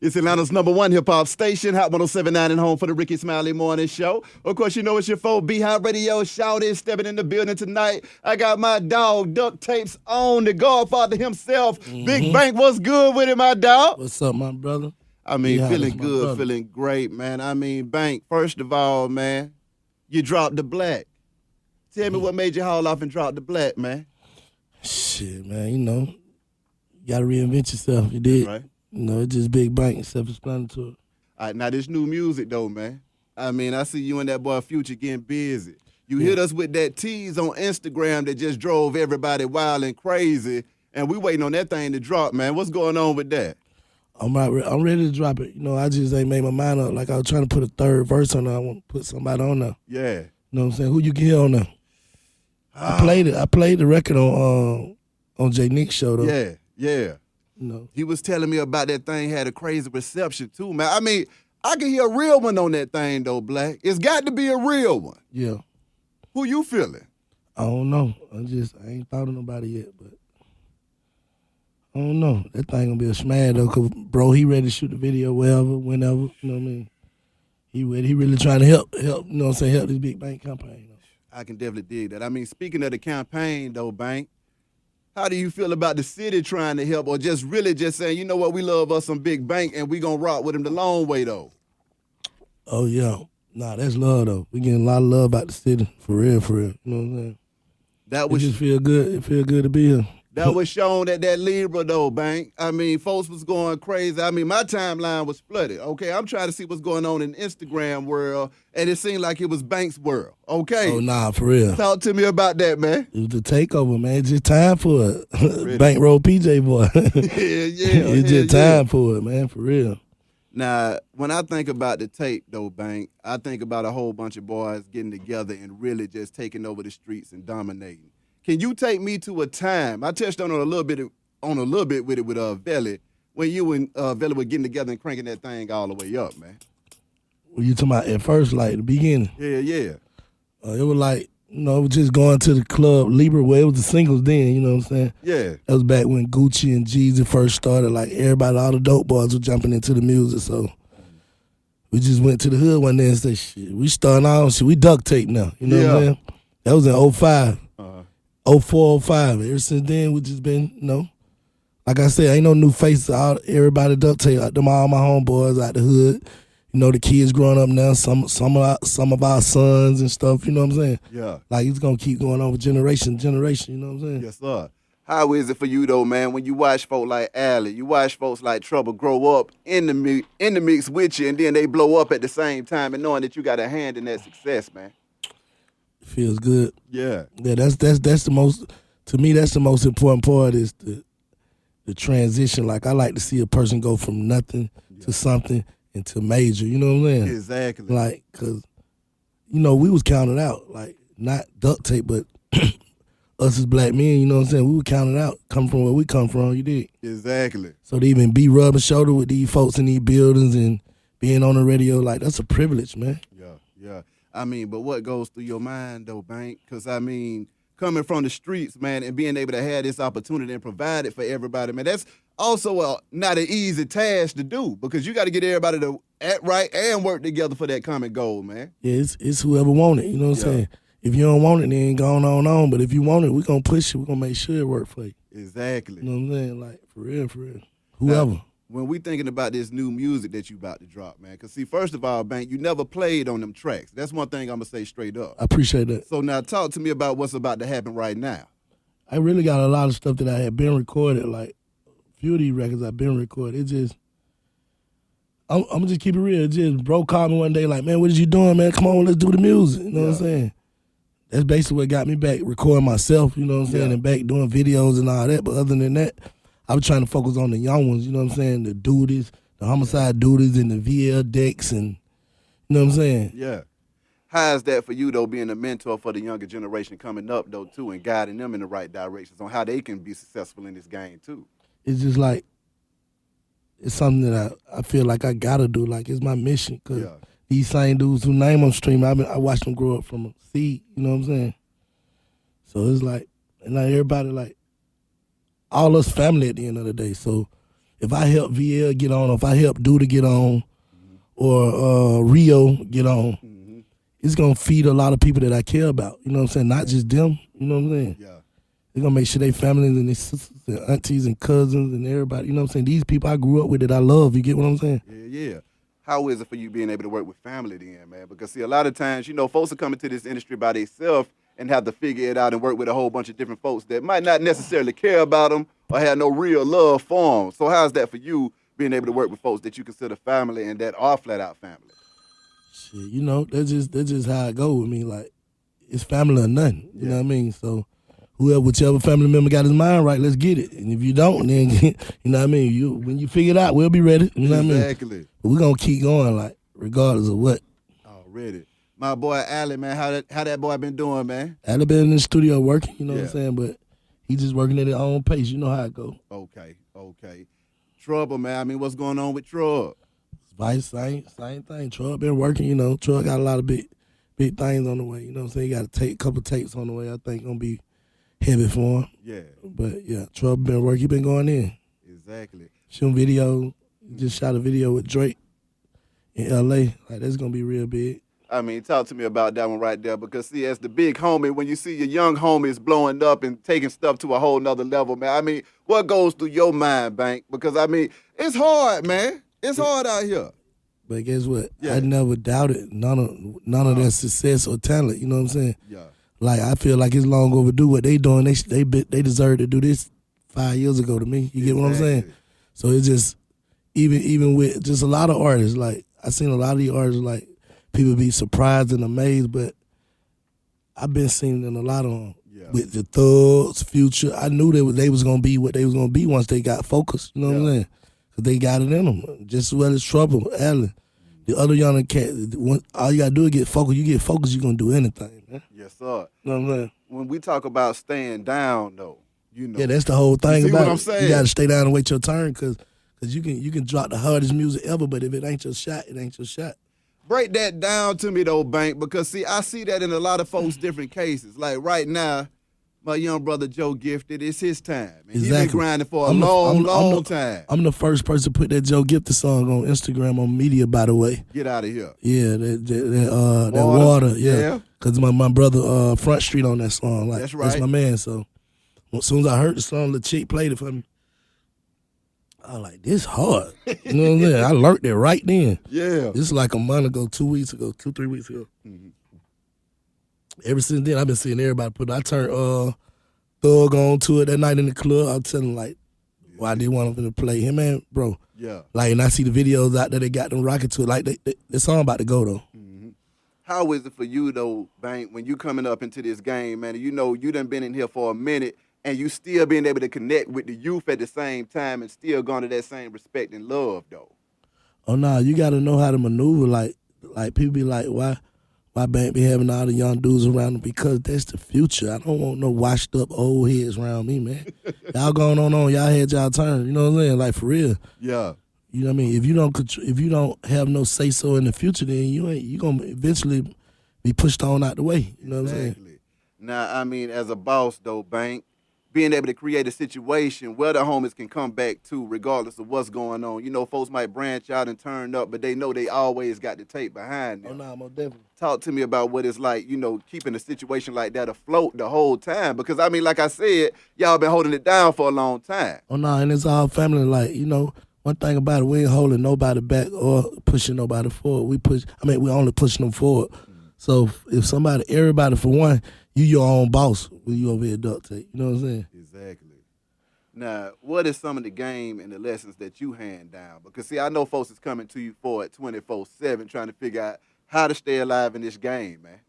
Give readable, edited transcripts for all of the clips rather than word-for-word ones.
It's Atlanta's #1 hip-hop station, Hot 107.9 and home for the Ricky Smiley Morning Show. Of course, you know it's your 4B Radio. Shout is stepping in the building tonight. I got my dog, Duct Tapes, on, the Godfather himself. Big Bank, what's good with it, my dog? What's up, my brother? I mean, Yeah, feeling that's my good, brother. feeling great, man. I mean, Bank, first of all, man, you dropped the black. Tell me what made you haul off and drop the black, man. Shit, man, you gotta reinvent yourself. You did. Right. It's just big bank, self-explanatory. All right, now this new music, though, man. I mean, I see you and that boy Future getting busy. You hit us with that tease on Instagram that just drove everybody wild and crazy, and we waiting on that thing to drop, man. What's going on with that? I'm ready to drop it. I just ain't made my mind up. Like I was trying to put a third verse on there. I want to put somebody on there. Yeah. You know what I'm saying? Who you can hear on there? I played it. I played the record on J Nick's show though. Yeah. He was telling me about that thing had a crazy reception too, man. I mean, I can hear a real one on that thing though, Black. It's got to be a real one. Yeah. Who you feeling? I don't know. I ain't thought of nobody yet, but I don't know. That thing gonna be a smash though, cause bro, he ready to shoot the video wherever, whenever. You know what I mean? He really trying to help. You know what I'm saying? Help this big bank campaign. I can definitely dig that. I mean, speaking of the campaign though, Bank, how do you feel about the city trying to help, or just really just saying, you know what, we love us some big bank and we gonna rock with him the long way though? Oh yeah. Nah, that's love though. We getting a lot of love about the city. For real. You know what I'm saying? That It was just feel good. It feel good to be here. that was shown at that Libra though, Bank. I mean, folks was going crazy. I mean, my timeline was flooded. Okay, I'm trying to see what's going on in the Instagram world, and it seemed like it was Bank's world. Okay, Oh nah, for real. talk to me about that, man. It was the takeover, man. It's just time for it. Really? Bankroll PJ boy. Yeah. It's just time for it, man, for real. Now, when I think about the tape, though, Bank, I think about a whole bunch of boys getting together and really just taking over the streets and dominating. Can you take me to a time? I touched on it a little bit with it with Velly, when you and Velly were getting together and cranking that thing all the way up, man. When you talking about at first, like the beginning, Yeah. it was like, just going to the club, Libra, where it was the singles then, you know what I'm saying? Yeah. That was back when Gucci and Jeezy first started. Like everybody, all the dope boys were jumping into the music. So we just went to the hood one day and said, shit, we starting out, shit, we duct tape now. You know what I'm saying? That was in 05, 04, 05. Ever since then, we just been, like I said, ain't no new faces. Everybody duct tape. All my homeboys out the hood. The kids growing up now, some of our sons and stuff, you know what I'm saying? Yeah. Like it's gonna keep going on for generation, you know what I'm saying? Yes, sir. How is it for you, though, man, when you watch folks like Allie, you watch folks like Trouble grow up in the mix with you, and then they blow up at the same time, and knowing that you got a hand in that success, man? It feels good. Yeah. Yeah, that's the most, to me, that's the most important part is the transition. Like I like to see a person go from nothing to something into major, you know what I'm saying? Exactly. Like, cause, we was counted out, like not duct tape, but us as black men, you know what I'm saying? We were counted out, come from where we come from, you dig? Exactly. So to even be rubbing shoulder with these folks in these buildings and being on the radio, like that's a privilege, man. Yeah. I mean, but what goes through your mind, though, Bank? Because, I mean, coming from the streets, man, and being able to have this opportunity and provide it for everybody, man, that's also not an easy task to do, because you got to get everybody to act right and work together for that common goal, man. Yeah, it's whoever want it, you know what I'm saying? If you don't want it, then going on. But if you want it, we're going to push it. We're going to make sure it work for you. Exactly. You know what I'm saying? Like, for real. Whoever. Now, when we thinking about this new music that you about to drop, man, because, see, first of all, Bank, you never played on them tracks. That's one thing I'm going to say straight up. I appreciate that. So now talk to me about what's about to happen right now. I really got a lot of stuff that I had been recorded. Like, a few of these records I've been recorded. It just, I'm going to just keep it real. It just, bro called me one day like, man, what is you doing, man? Come on, let's do the music. You know what I'm saying? That's basically what got me back recording myself, you know what I'm saying, and back doing videos and all that. But other than that, I was trying to focus on the young ones, you know what I'm saying, the duties, the homicide duties and the VL decks and, you know what I'm saying? Yeah. How is that for you, though, being a mentor for the younger generation coming up, though, too, and guiding them in the right directions on how they can be successful in this game, too? It's just like, it's something that I feel like I got to do. Like, it's my mission, because these same dudes who name them streaming, I watched them grow up from a seed, you know what I'm saying? So it's like, and like everybody, like, all us family at the end of the day. So if I help VL get on, or if I help Duda get on, or Rio get on, it's gonna feed a lot of people that I care about. You know what I'm saying? Not just them. You know what I'm saying? Yeah. They're gonna make sure they families and their sisters and aunties and cousins and everybody. You know what I'm saying? These people I grew up with that I love. You get what I'm saying? Yeah. How is it for you being able to work with family then, man? Because see, a lot of times, folks are coming to this industry by themselves and have to figure it out and work with a whole bunch of different folks that might not necessarily care about them or have no real love for them. So how's that for you being able to work with folks that you consider family and that are flat out family? Shit, that's just how it go with me. Like, it's family or nothing. You know what I mean? So whichever family member got his mind right, let's get it. And if you don't, then you know what I mean. When you figure it out, we'll be ready. You know what I mean? Exactly. But we're gonna keep going, like, regardless of what. Already. My boy Allie, man, how that boy been doing, man? Allie been in the studio working, you know what I'm saying? But he just working at his own pace. You know how it go. Okay. Trouble, man. I mean, what's going on with Trouble? Vice, same thing. Trouble been working, Trouble got a lot of big things on the way. You know what I'm saying? He got a couple tapes on the way. I think gonna be heavy for him. Yeah. But yeah, Trouble been working. He been going in. Exactly. Shooting video. Just shot a video with Drake in LA. Like, that's gonna be real big. I mean, talk to me about that one right there, because see, as the big homie, when you see your young homies blowing up and taking stuff to a whole nother level, man, I mean, what goes through your mind, Bank? Because I mean, it's hard, man. It's hard out here. But guess what? Yeah. I never doubted none of their success or talent. You know what I'm saying? Yeah. Like, I feel like it's long overdue. What they doing, they deserve to do this 5 years ago to me. You get what I'm saying? So it's just even with just a lot of artists. Like, I seen a lot of these artists, like, people be surprised and amazed, but I've been seeing it in a lot of them. Yeah. With the Thugs, Future, I knew they was gonna be what they was gonna be once they got focused. You know what I'm saying? Cause they got it in them. Just as well as Trouble, Allen. The other young cat, all you gotta do is get focused. You get focused, you gonna do anything, man. Yes, sir. You know what I'm saying? When we talk about staying down, though, Yeah, that's the whole thing see about what it. I'm saying? You gotta stay down and wait your turn, cause you can drop the hardest music ever, but if it ain't your shot, it ain't your shot. Break that down to me, though, Bank, because, see, I see that in a lot of folks' different cases. Like, right now, my young brother Joe Gifted, it's his time. And He been grinding for a long time. I'm the first person to put that Joe Gifted song on Instagram on media, by the way. Get out of here. Yeah, that water, yeah. Because my brother Front Street on that song. Like, That's right. That's my man, so as soon as I heard the song, the chick played it for me. I was like, this hard. You know what I'm saying? I learned it right then. Yeah. This is like a month ago, 2 weeks ago, 2-3 weeks ago. Mm-hmm. Ever since then, I've been seeing everybody put it. I turned Thug on to it that night in the club. I was telling him, like, why I didn't want him to play. Him, man, bro. Yeah. Like, and I see the videos out there, they got them rocking to it. Like, the song about to go, though. Mm-hmm. How is it for you, though, Bank, when you coming up into this game, man, and you know you done been in here for a minute, and you still being able to connect with the youth at the same time and still going to that same respect and love, though? Oh, nah, you got to know how to maneuver. Like people be like, why Bank be having all the young dudes around them? Because that's the future. I don't want no washed up old heads around me, man. Y'all going on, y'all had y'all turn. You know what I'm saying? Like, for real. Yeah. You know what I mean? If you don't have no say so in the future, then you gonna eventually be pushed on out the way. You know what I'm saying? Now, I mean, as a boss, though, Bank, being able to create a situation where the homies can come back to regardless of what's going on. You know, folks might branch out and turn up, but they know they always got the tape behind them. Oh, nah, most definitely. Talk to me about what it's like, keeping a situation like that afloat the whole time. Because, I mean, like I said, y'all been holding it down for a long time. Oh, nah, and it's all family. Like, one thing about it, we ain't holding nobody back or pushing nobody forward. We only pushing them forward. So if everybody for one, you your own boss when you over here Duct Tape. You know what I'm saying? Exactly. Now, what is some of the game and the lessons that you hand down? Because, see, I know folks is coming to you for it 24/7 trying to figure out how to stay alive in this game, man.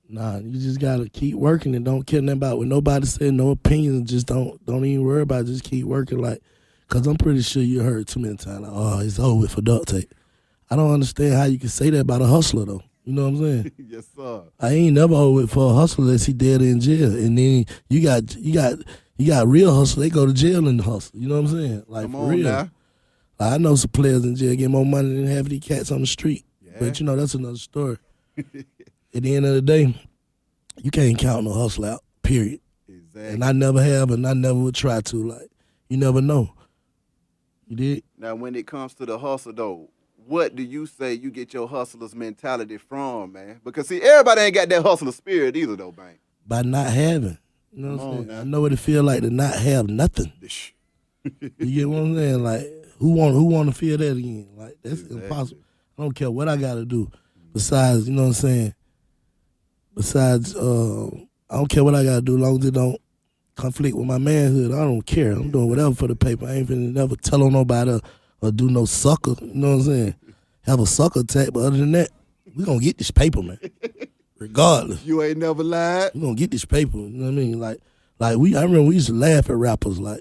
Nah, you just got to keep working and don't care nothing about what nobody said, no opinions. Just don't even worry about it. Just keep working. Like, because I'm pretty sure you heard too many times, like, oh, it's over with for Duct Tape. I don't understand how you can say that about a hustler, though. You know what I'm saying? Yes, sir. I ain't never over it for a hustler unless he dead in jail. And then you got real hustlers, they go to jail and hustle. You know what I'm saying? Like, Come for on real. now. Like, I know some players in jail get more money than half of these cats on the street. Yeah. But that's another story. At the end of the day, you can't count no hustle out, period. Exactly. And I never have and I never would try to. Like, you never know. You did? Now, when it comes to the hustle, though, what do you say you get your hustler's mentality from, man? Because, see, everybody ain't got that hustler spirit either, though, Bank. By not having. You know Come what I'm on saying? now. I know what it feel like to not have nothing. You get what I'm saying? Like, who want to feel that again? Like, that's Exactly. impossible. I don't care what I got to do. Besides, you know what I'm saying? Besides, I don't care what I got to do as long as it don't conflict with my manhood. I don't care. I'm doing whatever for the paper. I ain't finna never tell on nobody or do no sucker. You know what I'm saying? Have a sucker attack, but other than that, we gonna get this paper, man. Regardless. You ain't never lied. We gonna get this paper. You know what I mean? Like I remember we used to laugh at rappers. Like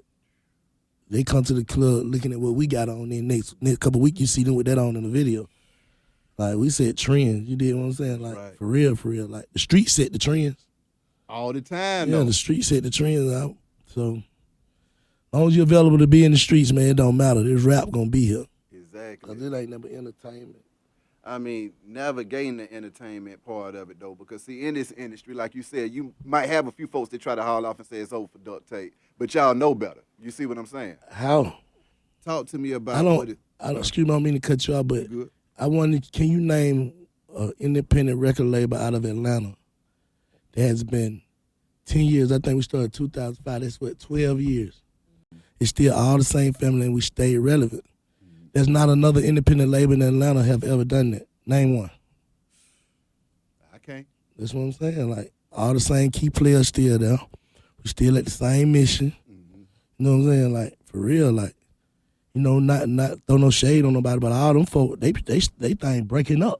they come to the club looking at what we got on. Then next couple of weeks, you see them with that on in the video. Like we said trends. You did what I'm saying? Like Right. for real. Like the street set the trends. All the time, Yeah, though. the street set the trends out. So as long as you're available to be in the streets, man, it don't matter. This rap gonna be here. Exactly. Cause it ain't never entertainment. I mean, navigating the entertainment part of it, though, because, see, in this industry, like you said, you might have a few folks that try to haul off and say it's over for Duct Tape, but y'all know better. You see what I'm saying? How? Talk to me about I what don't. Excuse me, I don't mean to cut you off, but good. I wanted. Can you name an independent record label out of Atlanta that has been 10 years? I think we started 2005. That's what 12 years. It's still all the same family, and we stay relevant. There's not another independent label in Atlanta have ever done that. Name one. I can't. That's what I'm saying. Like all the same key players still there. We still at the same mission. Mm-hmm. You know what I'm saying? Like for real. Like you know, not throw no shade on nobody, but all them folk they think breaking up.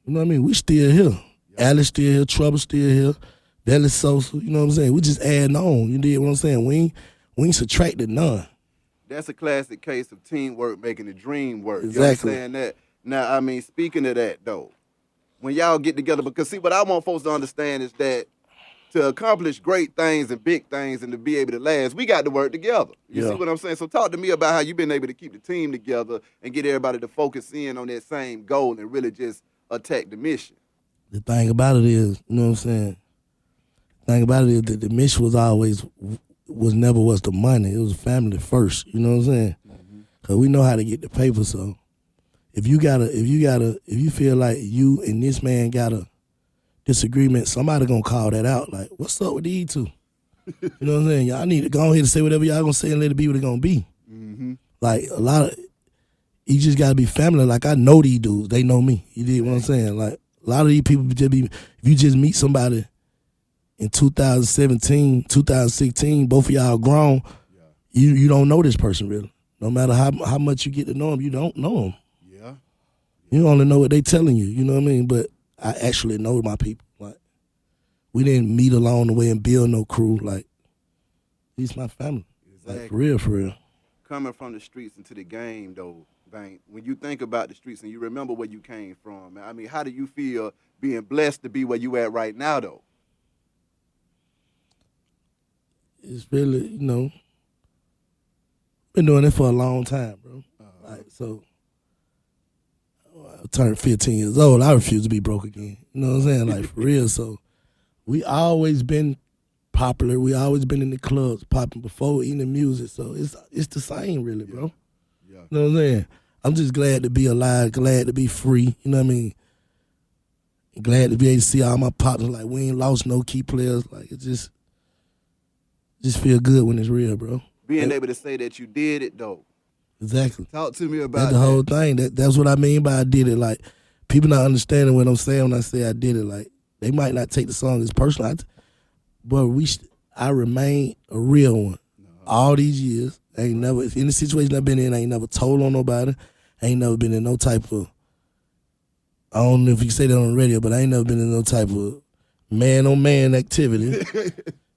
You know what I mean? We still here. Yep. Alice still here. Trouble still here. Belly Sosa. You know what I'm saying? We just adding on. You did what I'm saying? We ain't subtracted none. That's a classic case of teamwork making the dream work. Exactly. You understand that? Now, I mean, speaking of that, though, when y'all get together, because, see, what I want folks to understand is that to accomplish great things and big things and to be able to last, we got to work together. You see what I'm saying? So talk to me about how you've been able to keep the team together and get everybody to focus in on that same goal and really just attack the mission. The thing about it is, you know what I'm saying? The thing about it is that the mission never was the money. It was family first. You know what I'm saying? Mm-hmm. Cause we know how to get the paper. So if you feel like you and this man got a disagreement, somebody gonna call that out. Like, what's up with these two? You know what I'm saying? Y'all need to go ahead and say whatever y'all gonna say and let it be what it gonna be. Mm-hmm. Like you just gotta be family. Like I know these dudes, they know me. You did what I'm saying? Like a lot of these people if you just meet somebody in 2017, 2016, both of y'all grown, you don't know this person really. No matter how much you get to know them, you don't know them. Yeah. You only know what they telling you, you know what I mean? But I actually know my people. Like, we didn't meet along the way and build no crew. Like, he's my family. Exactly. Like, for real. Coming from the streets into the game, though, Bank, when you think about the streets and you remember where you came from, I mean, how do you feel being blessed to be where you at right now, though? It's really, you know, been doing it for a long time, bro. Like, so, I turned 15 years old. I refuse to be broke again. You know what I'm saying? Like, for real. So, we always been popular. We always been in the clubs popping before eating the music. So, it's the same, really, bro. Yeah. You know what I'm saying? I'm just glad to be alive, glad to be free. You know what I mean? Glad to be able to see all my partners. Like, we ain't lost no key players. Like, it just feel good when it's real, bro. Being able to say that you did it, though. Exactly. Talk to me about that's the whole thing. That's what I mean by I did it. Like, people not understanding what I'm saying when I say I did it. Like, they might not take the song as personal, but I remain a real one. All these years, I ain't never, in the situation I've been in, I ain't never told on nobody. I ain't never been in no type of, I don't know if you say that on the radio, but I ain't never been in no type of man-on-man activity.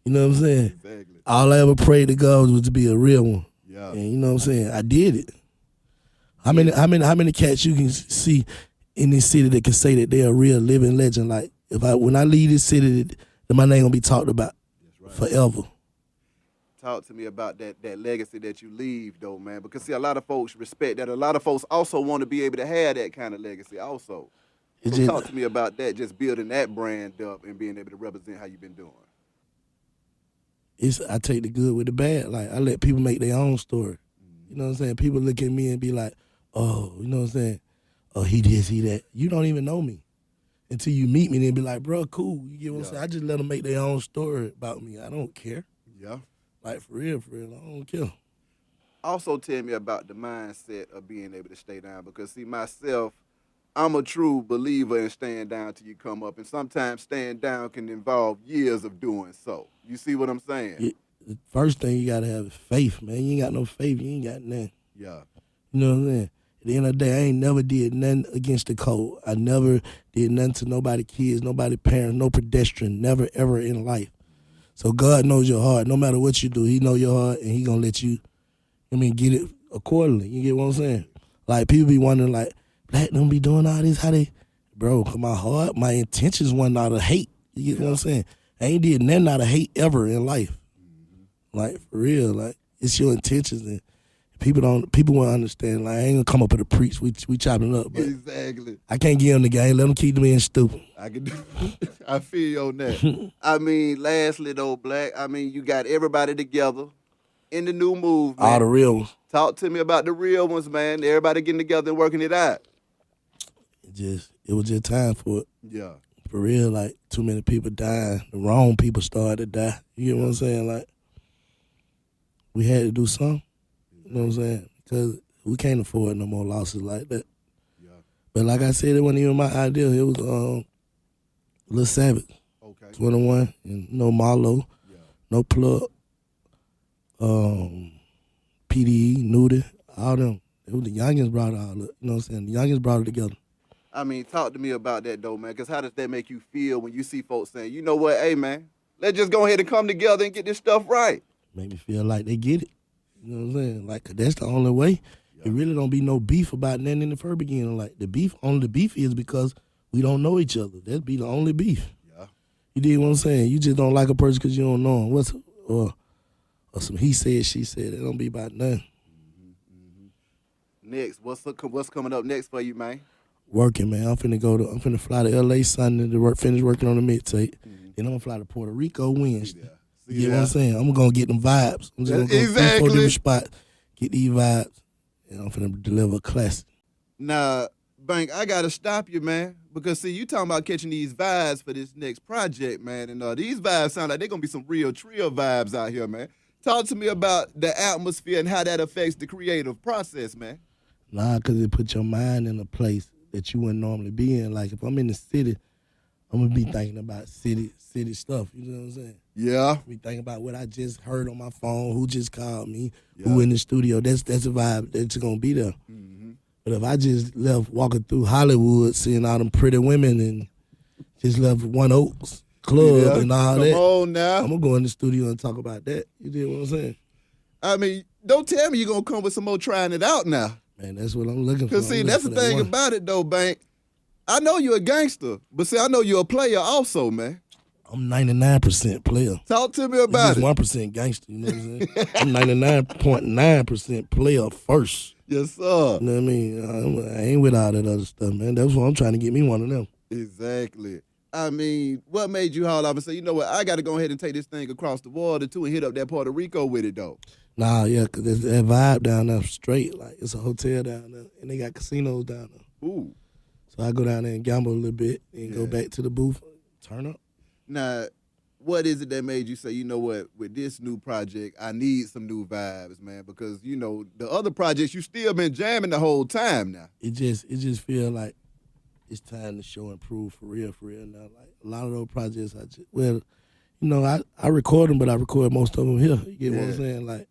You know what I'm saying? Exactly. All I ever prayed to God was to be a real one. Yeah. And you know what I'm saying? I did it. How many cats you can see in this city that can say that they're a real living legend? Like, when I leave this city, then my name gonna be talked about forever. Talk to me about that legacy that you leave, though, man. Because, see, a lot of folks respect that. A lot of folks also want to be able to have that kind of legacy also. So talk to me about that, just building that brand up and being able to represent how you've been doing. I take the good with the bad. Like, I let people make their own story. You know what I'm saying? People look at me and be like, oh, you know what I'm saying? Oh, he this, he that. You don't even know me until you meet me and be like, bro, cool. You get what I'm saying? I just let them make their own story about me. I don't care. Yeah. Like, for real, I don't care. Also tell me about the mindset of being able to stay down because, see, myself, I'm a true believer in staying down till you come up, and sometimes staying down can involve years of doing so. You see what I'm saying? The first thing you got to have is faith, man. You ain't got no faith, you ain't got nothing. Yeah. You know what I'm saying? At the end of the day, I ain't never did nothing against the code. I never did nothing to nobody kids, nobody parents, no pedestrian, never, ever in life. So God knows your heart. No matter what you do, he know your heart, and he going to let you, get it accordingly. You get what I'm saying? Like, people be wondering, like, Black don't be doing all this, how they, bro, my heart, my intentions wasn't out of hate. You get what I'm saying? I ain't did nothing out of hate ever in life. Like, for real, like, it's your intentions, and people won't understand. Like, I ain't gonna come up with a preach. We chopping it up, but exactly. I can't give them the game. Let them keep them being stupid. I can do. I feel you on that. I mean, lastly though, Black. I mean, you got everybody together in the new movement. All the real ones. Talk to me about the real ones, man. Everybody getting together and working it out. It was just time for it. Yeah. For real, like, too many people dying. The wrong people started to die. You get what I'm saying? Like, we had to do something. You know what I'm saying? Because we can't afford no more losses like that. Yeah. But like I said, it wasn't even my idea. It was Lil Savage. Okay. 21, and no Marlo, no Plug, PDE, Nudie, all them. It was the youngins brought it all up. You know what I'm saying? The youngins brought it together. I mean, talk to me about that though, man. Because how does that make you feel when you see folks saying, you know what, hey man, let's just go ahead and come together and get this stuff right? Make me feel like they get it. You know what I'm saying? Like, 'cause that's the only way. It really don't be no beef about nothing in the first beginning. Like, the beef is because we don't know each other. That'd be the only beef. Yeah. You dig what I'm saying? You just don't like a person because you don't know him. Or some he said, she said. It don't be about nothing. Next, what's coming up next for you, man? Working, man. I'm finna fly to LA Sunday to finish working on the mixtape. Then I'm gonna fly to Puerto Rico Wednesday. You get what I'm saying? I'm gonna go get them vibes. I'm just gonna go 3-4 different spots, get these vibes, and I'm finna deliver a classic. Now, Bank, I gotta stop you, man, because see, you talking about catching these vibes for this next project, man, and these vibes sound like they're gonna be some real trio vibes out here, man. Talk to me about the atmosphere and how that affects the creative process, man. Nah, 'cause it put your mind in a place that you wouldn't normally be in. Like, if I'm in the city, I'm gonna be thinking about city stuff. You know what I'm saying? Yeah. Be thinking about what I just heard on my phone, who just called me, who in the studio. That's a vibe that's gonna be there. But if I just left walking through Hollywood, seeing all them pretty women, and just left One Oaks Club and all that, come on now. I'm gonna go in the studio and talk about that. You know what I'm saying? I mean, don't tell me you're gonna come with some more trying it out now. Man, that's what I'm looking for. Because, see, that's the thing about it, though, Bank. I know you're a gangster, but, see, I know you're a player also, man. I'm 99% player. Talk to me about it. 1% gangster, you know what I'm saying? I'm 99.9% player first. Yes, sir. You know what I mean? I ain't with all that other stuff, man. That's why I'm trying to get me one of them. Exactly. I mean, what made you haul off and say, you know what, I got to go ahead and take this thing across the water, too, and hit up that Puerto Rico with it, though? Nah, yeah, because there's that vibe down there straight. Like, it's a hotel down there, and they got casinos down there. Ooh. So I go down there and gamble a little bit and go back to the booth, turn up. Now, what is it that made you say, you know what, with this new project, I need some new vibes, man? Because, you know, the other projects, you still been jamming the whole time now. It just feel like it's time to show and prove for real now. Like, a lot of those projects, I record them, but I record most of them here. You get what I'm saying? Like,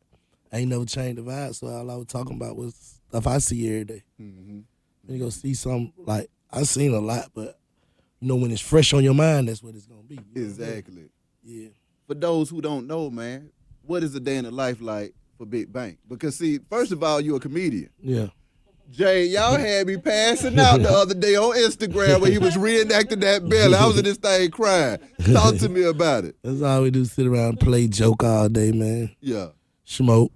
I ain't never changed the vibe, so all I was talking about was stuff I see every day. Mm-hmm. You go see something, like, I've seen a lot, but, you know, when it's fresh on your mind, that's what it's going to be. Exactly. Yeah. For those who don't know, man, what is a day in the life like for Big Bank? Because, see, first of all, you're a comedian. Yeah. Jay, y'all had me passing out the other day on Instagram when he was reenacting that belly. I was in this thing crying. Talk to me about it. That's all we do, sit around and play joke all day, man. Yeah. Smoke.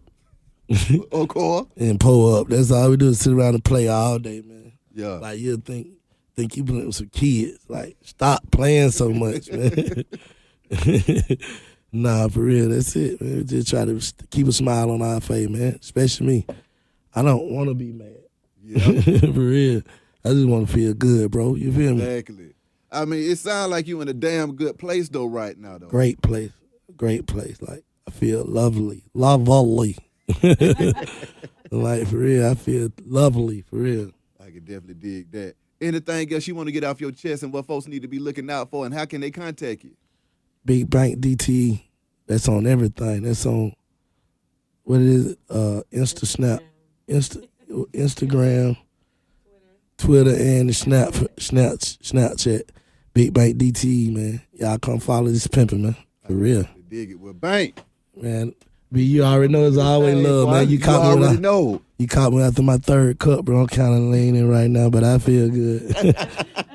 Of course. And pull up. That's all we do is sit around and play all day, man. Yeah. Like, you'll think you playing with some kids. Like, stop playing so much, man. Nah, for real, that's it, man. We just try to keep a smile on our face, man. Especially me. I don't want to be mad. Yeah. For real. I just want to feel good, bro. You feel me? Exactly. I mean, it sounds like you in a damn good place though right now though. Great place. Great place. Like, I feel lovely. Lovely. Like, for real, I feel lovely, for real. I could definitely dig that. Anything else you want to get off your chest and what folks need to be looking out for, and how can they contact you? Big Bank DT. That's on everything. That's on, what is it? Instagram, Twitter, and the Snapchat. Big Bank DT, man. Y'all come follow this pimpin', man. For real. Dig it with Bank. Man, B, you already know it's always love, man. You caught me know. You caught me after my third cup, bro. I'm kind of leaning right now, but I feel good.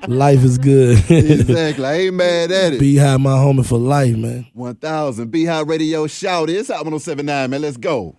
Life is good. Exactly. I ain't mad at it. Beehive my homie for life, man. 1000. Beehive Radio shout. It's out 1079, man. Let's go.